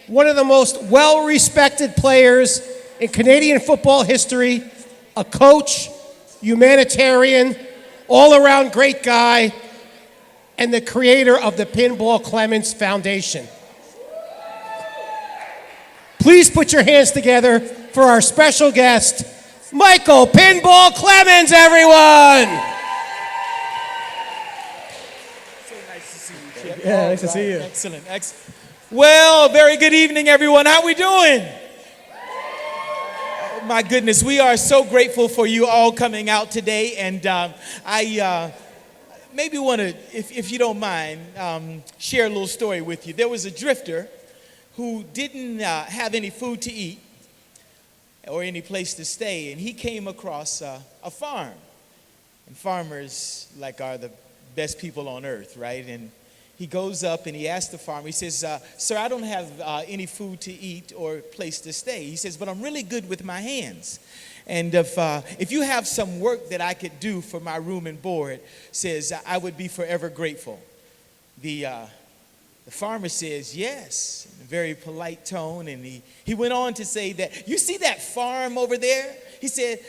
one of the most well-respected players in Canadian football history, a coach, humanitarian, all-around great guy, and the creator of the Pinball Clemens Foundation. Please put your hands together for our special guest, Michael Pinball Clemens, everyone! So nice to see you, Chip. Yeah, nice to see you. Excellent, excellent. Well, very good evening, everyone. How we doing? Oh, my goodness, we are so grateful for you all coming out today, and I maybe want to, if you don't mind, share a little story with you. There was a drifter who didn't have any food to eat or any place to stay, and he came across a farm. And farmers are the best people on earth, right? And he goes up and he asks the farmer, he says, sir, I don't have any food to eat or place to stay. He says, but I'm really good with my hands. And if you have some work that I could do for my room and board, says, I would be forever grateful. The farmer says, yes, in a very polite tone. And he went on to say that, you see that farm over there? He said,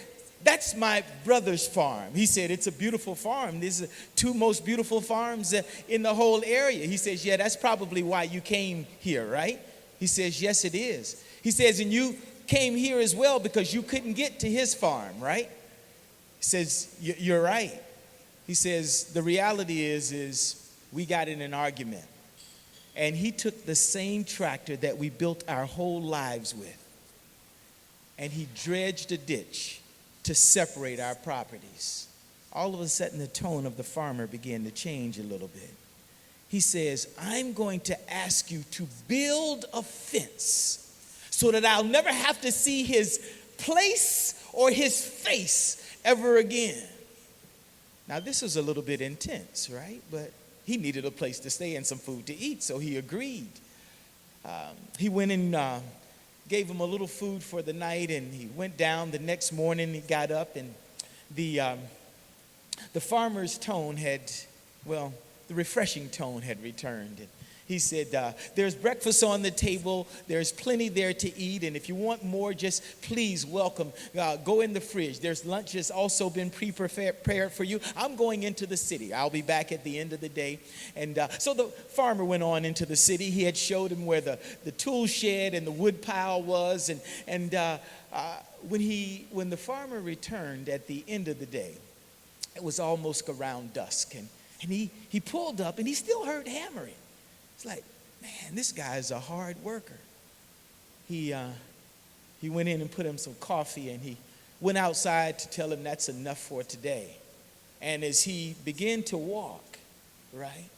that's my brother's farm. He said, it's a beautiful farm. These are two most beautiful farms in the whole area. He says, yeah, that's probably why you came here, right? He says, yes, it is. He says, and you came here as well because you couldn't get to his farm, right? He says, you're right. He says, the reality is we got in an argument. And he took the same tractor that we built our whole lives with, and he dredged a ditch to separate our properties. All of a sudden, the tone of the farmer began to change a little bit. He says, I'm going to ask you to build a fence so that I'll never have to see his place or his face ever again. Now, this was a little bit intense, right? But he needed a place to stay and some food to eat, so he agreed. He went and gave him a little food for the night, and he went down. The next morning, he got up, and the farmer's tone had, well, the refreshing tone had returned. And he said, there's breakfast on the table. There's plenty there to eat. And if you want more, just please welcome. Go in the fridge. There's lunch that's also been prepared for you. I'm going into the city. I'll be back at the end of the day. And so the farmer went on into the city. He had showed him where the tool shed and the wood pile was. And when the farmer returned at the end of the day, it was almost around dusk. And he pulled up, and he still heard hammering. It's like, man, this guy is a hard worker. He went in and put him some coffee, and he went outside to tell him that's enough for today. And as he began to walk, right,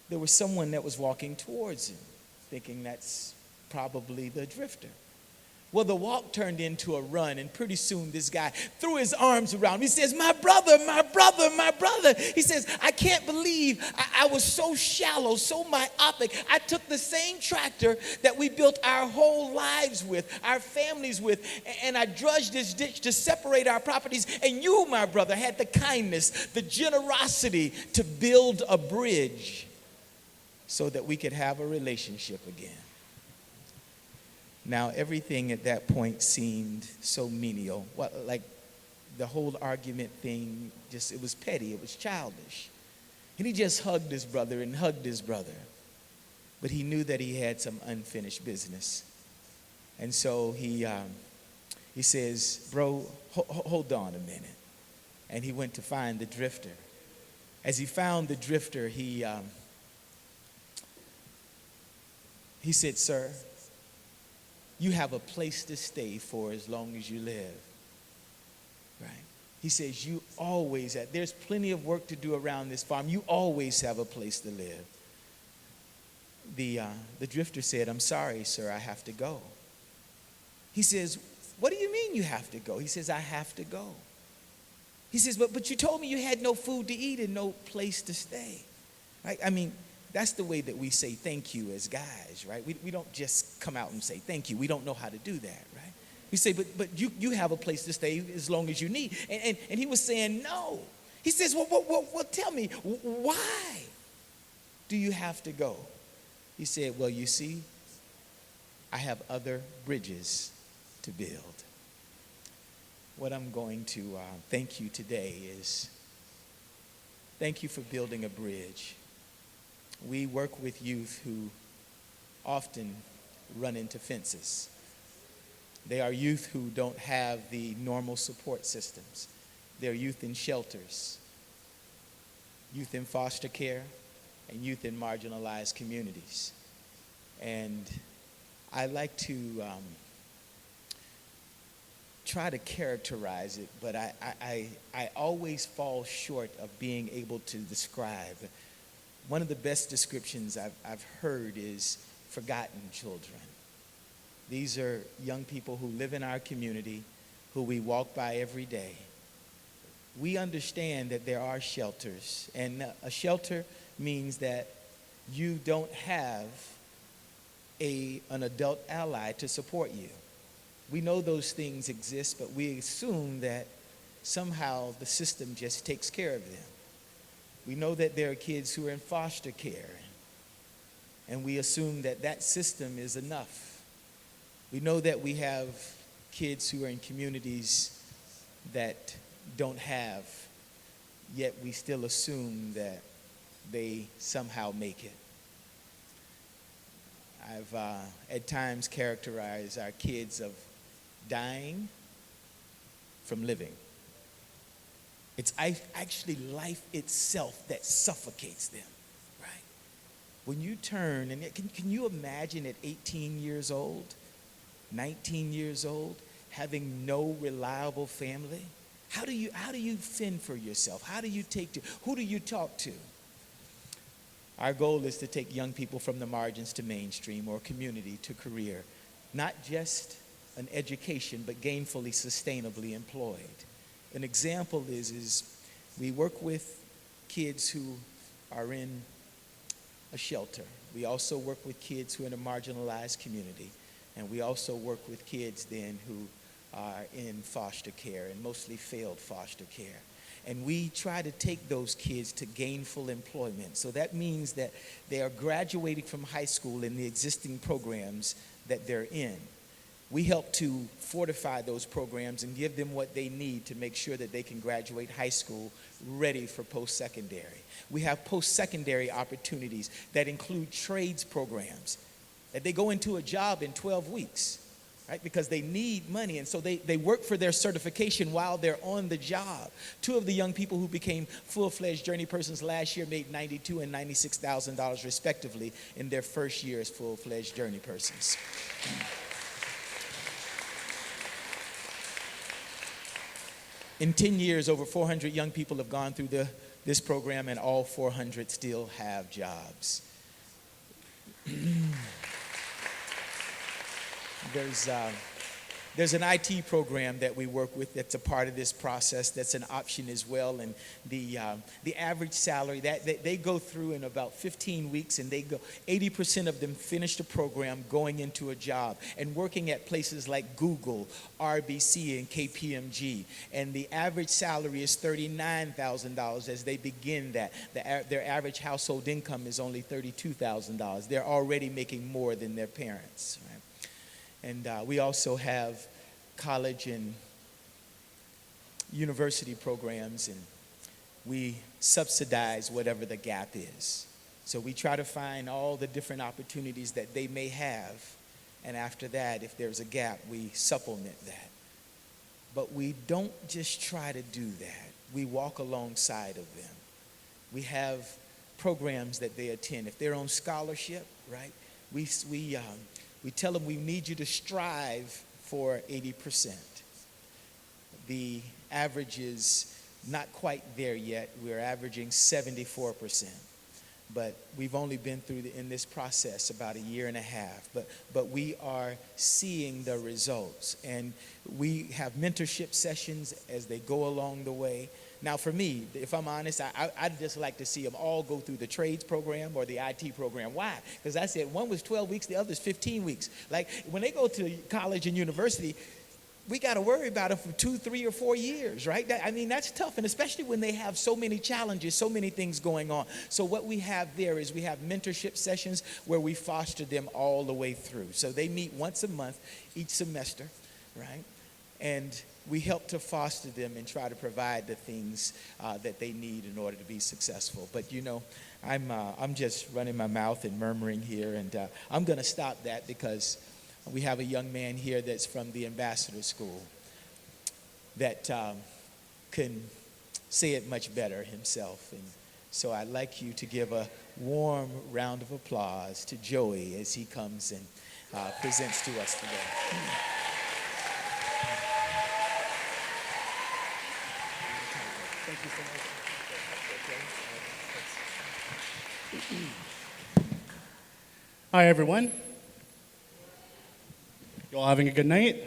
there was someone that was walking towards him, thinking that's probably the drifter. Well, the walk turned into a run, and pretty soon this guy threw his arms around him. He says, my brother, my brother, my brother. He says, I can't believe I was so shallow, so myopic. I took the same tractor that we built our whole lives with, our families with, and I drudged this ditch to separate our properties. And you, my brother, had the kindness, the generosity to build a bridge so that we could have a relationship again. Now, everything at that point seemed so menial. Like the whole argument thing, it was petty, it was childish. And he just hugged his brother and hugged his brother. But he knew that he had some unfinished business. And so he says, bro, hold on a minute. And he went to find the drifter. As he found the drifter, he said, sir, you have a place to stay for as long as you live, right? He says, you always have, there's plenty of work to do around this farm. You always have a place to live. The drifter said, I'm sorry, sir, I have to go. He says, what do you mean you have to go? He says, I have to go. He says, but you told me you had no food to eat and no place to stay, right? I mean, that's the way that we say thank you as guys, right? We don't just come out and say thank you. We don't know how to do that, right? We say, but you have a place to stay as long as you need. And he was saying no. He says, well, tell me, why do you have to go? He said, well, you see, I have other bridges to build. What I'm going to thank you today is thank you for building a bridge. We work with youth who often run into fences. They are youth who don't have the normal support systems. They're youth in shelters, youth in foster care, and youth in marginalized communities. And I like to try to characterize it, but I always fall short of being able to describe. One of the best descriptions I've heard is forgotten children. These are young people who live in our community, who we walk by every day. We understand that there are shelters, and a shelter means that you don't have an adult ally to support you. We know those things exist, but we assume that somehow the system just takes care of them. We know that there are kids who are in foster care, and we assume that that system is enough. We know that we have kids who are in communities that don't have, yet we still assume that they somehow make it. I've at times characterized our kids of dying from living. It's actually life itself that suffocates them, right? When you turn, and can you imagine at 18 years old, 19 years old, having no reliable family? How do you fend for yourself? Who do you talk to? Our goal is to take young people from the margins to mainstream or community to career, not just an education, but gainfully, sustainably employed. An example is we work with kids who are in a shelter. We also work with kids who are in a marginalized community. And we also work with kids then who are in foster care, and mostly failed foster care. And we try to take those kids to gainful employment. So that means that they are graduating from high school in the existing programs that they're in. We help to fortify those programs and give them what they need to make sure that they can graduate high school ready for post-secondary. We have post-secondary opportunities that include trades programs, that they go into a job in 12 weeks, right? Because they need money, and so they work for their certification while they're on the job. Two of the young people who became full-fledged journey persons last year made $92,000 and $96,000 respectively in their first year as full-fledged journey persons. In 10 years, over 400 young people have gone through this program, and all 400 still have jobs. There's an IT program that we work with that's a part of this process that's an option as well, and the average salary that they go through in about 15 weeks, and 80% of them finish the program going into a job and working at places like Google, RBC, and KPMG, and the average salary is $39,000 as they begin that. Their average household income is only $32,000. They're already making more than their parents, right? And we also have college and university programs, and we subsidize whatever the gap is. So we try to find all the different opportunities that they may have, and after that, if there's a gap, we supplement that. But we don't just try to do that. We walk alongside of them. We have programs that they attend. If they're on scholarship, right, we tell them we need you to strive for 80%. The average is not quite there yet. We're averaging 74%. But we've only been through in this process about a year and a half. But we are seeing the results. And we have mentorship sessions as they go along the way. Now, for me, if I'm honest, I'd just like to see them all go through the trades program or the IT program. Why? Because I said one was 12 weeks, the other's 15 weeks. Like, when they go to college and university, we got to worry about it for 2, 3, or 4 years, right? I mean, that's tough, and especially when they have so many challenges, so many things going on. So what we have there is we have mentorship sessions where we foster them all the way through. So they meet once a month each semester, right? And we help to foster them and try to provide the things that they need in order to be successful. But I'm just running my mouth and murmuring here, and I'm going to stop that because we have a young man here that's from the Ambassador School that can say it much better himself. And so I'd like you to give a warm round of applause to Joey as he comes and presents to us today. Thank you so much. Hi, everyone. You all having a good night?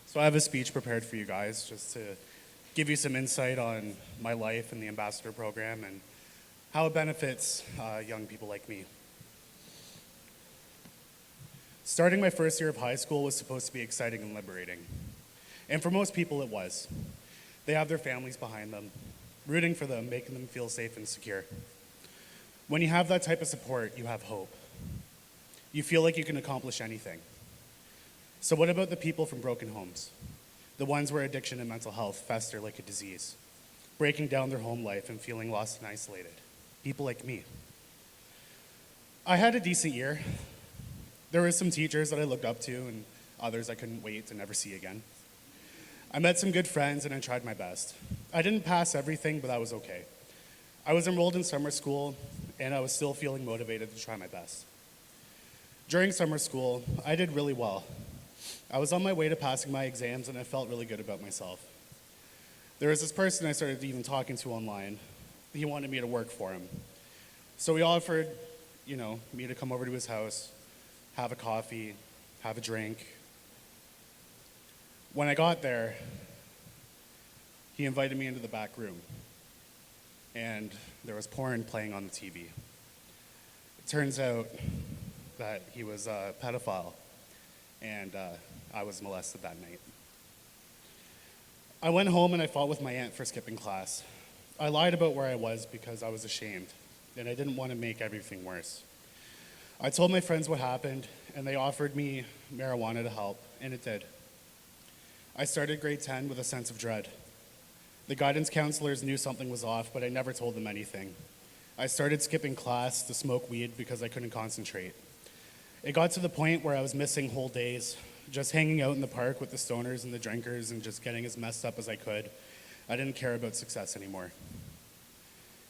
So I have a speech prepared for you guys just to give you some insight on my life in the Ambassador Program and how it benefits young people like me. Starting my first year of high school was supposed to be exciting and liberating. And for most people, it was. They have their families behind them, rooting for them, making them feel safe and secure. When you have that type of support, you have hope. You feel like you can accomplish anything. So what about the people from broken homes? The ones where addiction and mental health fester like a disease, breaking down their home life and feeling lost and isolated. People like me. I had a decent year. There were some teachers that I looked up to and others I couldn't wait to never see again. I met some good friends and I tried my best. I didn't pass everything, but that was okay. I was enrolled in summer school and I was still feeling motivated to try my best. During summer school, I did really well. I was on my way to passing my exams and I felt really good about myself. There was this person I started even talking to online. He wanted me to work for him. So he offered, me to come over to his house, have a coffee, have a drink. When I got there, he invited me into the back room, and there was porn playing on the TV. It turns out that he was a pedophile, and I was molested that night. I went home and I fought with my aunt for skipping class. I lied about where I was because I was ashamed, and I didn't want to make everything worse. I told my friends what happened, and they offered me marijuana to help, and it did. I started grade 10 with a sense of dread. The guidance counselors knew something was off, but I never told them anything. I started skipping class to smoke weed because I couldn't concentrate. It got to the point where I was missing whole days, just hanging out in the park with the stoners and the drinkers and just getting as messed up as I could. I didn't care about success anymore.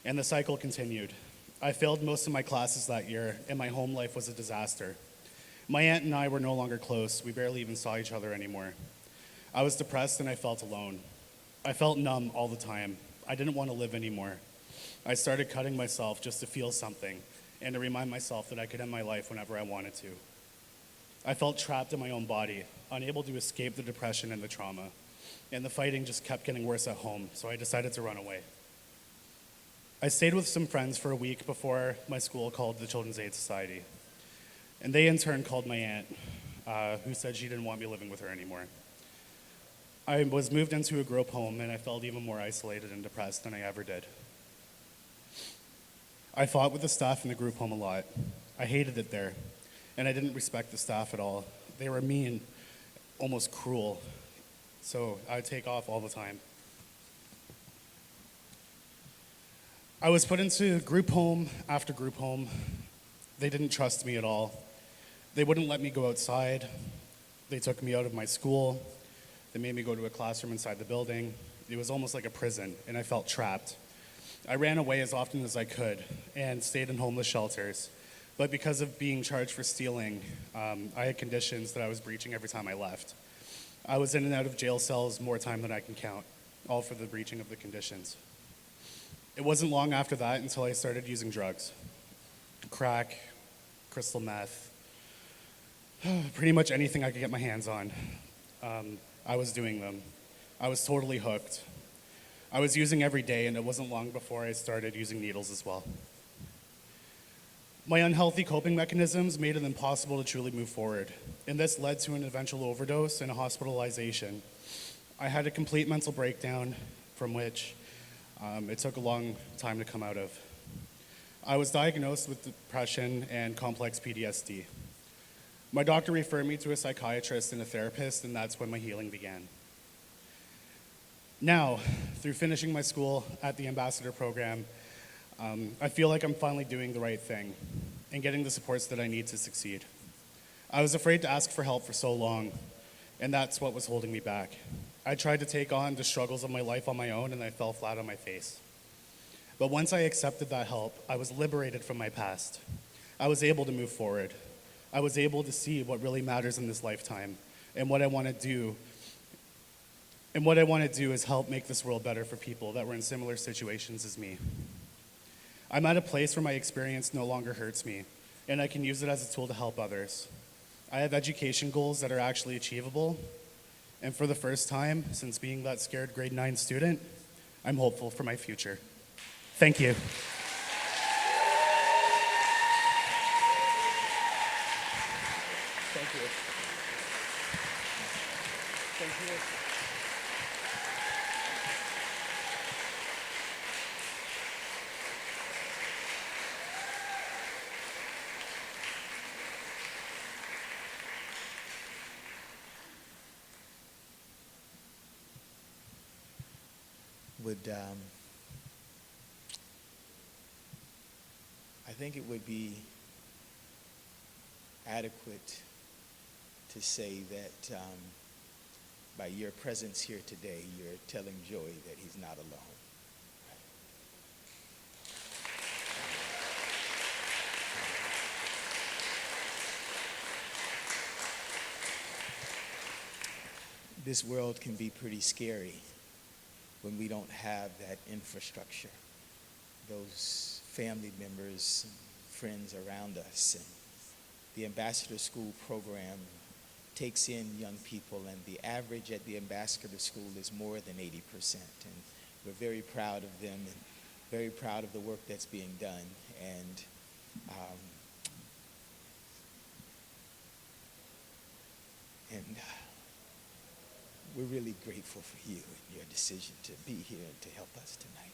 And the cycle continued. I failed most of my classes that year, and my home life was a disaster. My aunt and I were no longer close. We barely even saw each other anymore. I was depressed and I felt alone. I felt numb all the time. I didn't want to live anymore. I started cutting myself just to feel something and to remind myself that I could end my life whenever I wanted to. I felt trapped in my own body, unable to escape the depression and the trauma, and the fighting just kept getting worse at home, so I decided to run away. I stayed with some friends for a week before my school called the Children's Aid Society, and they in turn called my aunt, who said she didn't want me living with her anymore. I was moved into a group home, and I felt even more isolated and depressed than I ever did. I fought with the staff in the group home a lot. I hated it there, and I didn't respect the staff at all. They were mean, almost cruel, so I would take off all the time. I was put into group home after group home. They didn't trust me at all. They wouldn't let me go outside. They took me out of my school. They made me go to a classroom inside the building. It was almost like a prison, and I felt trapped. I ran away as often as I could and stayed in homeless shelters. But because of being charged for stealing, I had conditions that I was breaching every time I left. I was in and out of jail cells more time than I can count, all for the breaching of the conditions. It wasn't long after that until I started using drugs. Crack, crystal meth, pretty much anything I could get my hands on. I was doing them. I was totally hooked. I was using every day, and it wasn't long before I started using needles as well. My unhealthy coping mechanisms made it impossible to truly move forward, and this led to an eventual overdose and a hospitalization. I had a complete mental breakdown from which it took a long time to come out of. I was diagnosed with depression and complex PTSD. My doctor referred me to a psychiatrist and a therapist, and that's when my healing began. Now, through finishing my school at the ambassador program, I feel like I'm finally doing the right thing and getting the supports that I need to succeed. I was afraid to ask for help for so long, and that's what was holding me back. I tried to take on the struggles of my life on my own, and I fell flat on my face. But once I accepted that help, I was liberated from my past. I was able to move forward. I was able to see what really matters in this lifetime and what I want to do. And what I want to do is help make this world better for people that were in similar situations as me. I'm at a place where my experience no longer hurts me, and I can use it as a tool to help others. I have education goals that are actually achievable, and for the first time since being that scared grade 9 student, I'm hopeful for my future. Thank you. Thank you. Thank you. I think it would be adequate to say that by your presence here today, you're telling Joey that he's not alone. This world can be pretty scary when we don't have that infrastructure, those family members, friends around us. And the Ambassador School program takes in young people, and the average at the Ambassador School is more than 80%. And we're very proud of them and very proud of the work that's being done. And we're really grateful for you and your decision to be here and to help us tonight.